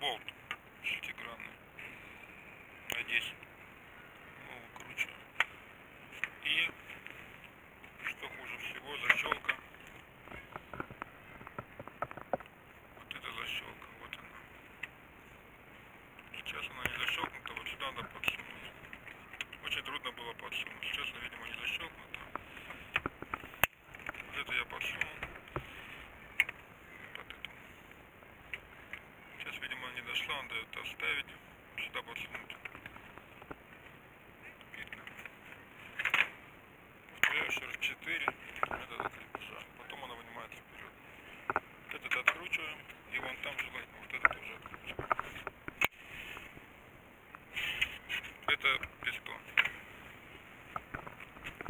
болт шестигранный на 10. Ну, выкручиваем. И что хуже всего, защелка. Вот эта защелка, вот она. Сейчас она не защелкнута, вот сюда надо подсунуть. Очень трудно было подсунуть. Сейчас она, видимо, не защелкнута. Вот это я подсунул. Вот эту. Сейчас, видимо, не дошла, надо это оставить. Сюда подсунуть. Видно. Еще раз 4. Это закрепляем. Потом она вынимается вперед. Этот откручиваем. И вон там желательно вот это тоже откручиваем. Это